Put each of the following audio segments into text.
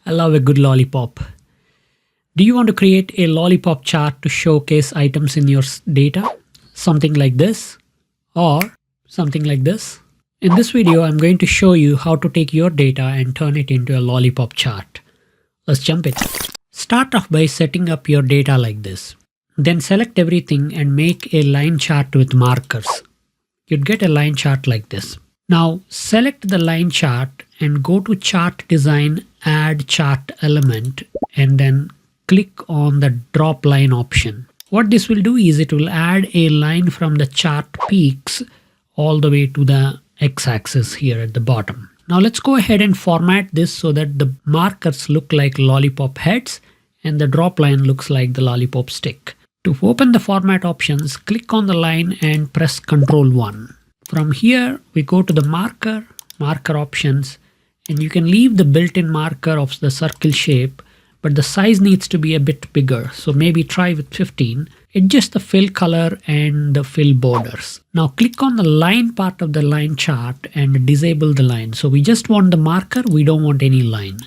I love a good lollipop. Do you want to create a lollipop chart to showcase items in your data? Something like this or something like this? In this video, I'm going to show you how to take your data and turn it into a lollipop chart. Let's jump in. Start off by setting up your data like this. Then select everything and make a line chart with markers. You'd get a line chart like this. Now select the line chart and go to Chart Design, Add Chart Element, and then click on the Drop Line option. What this will do is it will add a line from the chart peaks all the way to the x-axis here at the bottom. Now let's go ahead and format this so that the markers look like lollipop heads and the drop line looks like the lollipop stick. To open the format options, click on the line and press Ctrl 1. From here, we go to the marker options, and you can leave the built-in marker of the circle shape, but the size needs to be a bit bigger. So maybe try with 15. Adjust the fill color and the fill borders. Now click on the line part of the line chart and disable the line. So we just want the marker, we don't want any line.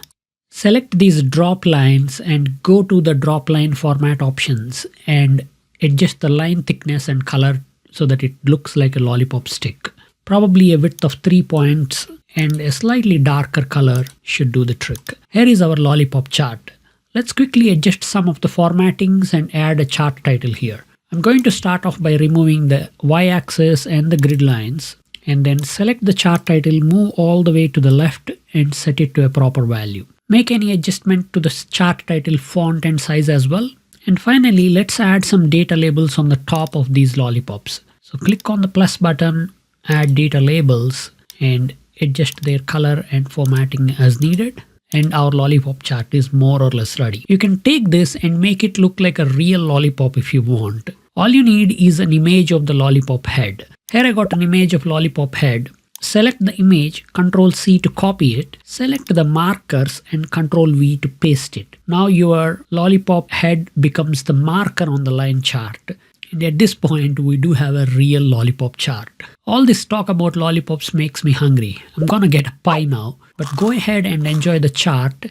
Select these drop lines and go to the drop line format options and adjust the line thickness and color so that it looks like a lollipop stick. Probably a width of 3 points and a slightly darker color should do the trick. Here is our lollipop chart. Let's quickly adjust some of the formattings and add a chart title here. I'm going to start off by removing the y-axis and the grid lines, and then select the chart title, move all the way to the left and set it to a proper value. Make any adjustment to the chart title font and size as well. And finally, let's add some data labels on the top of these lollipops. So click on the plus button, add data labels, and adjust their color and formatting as needed. And our lollipop chart is more or less ready. You can take this and make it look like a real lollipop if you want. All you need is an image of the lollipop head. Here I got an image of lollipop head. Select the image, Ctrl C to copy it, select the markers and Ctrl V to paste it. Now your lollipop head becomes the marker on the line chart. And at this point, we do have a real lollipop chart. All this talk about lollipops makes me hungry. I'm gonna get a pie now, but go ahead and enjoy the chart.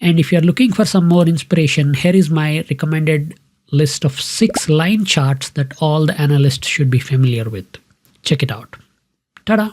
And if you're looking for some more inspiration, here is my recommended list of 6 line charts that all the analysts should be familiar with. Check it out. Ta-da!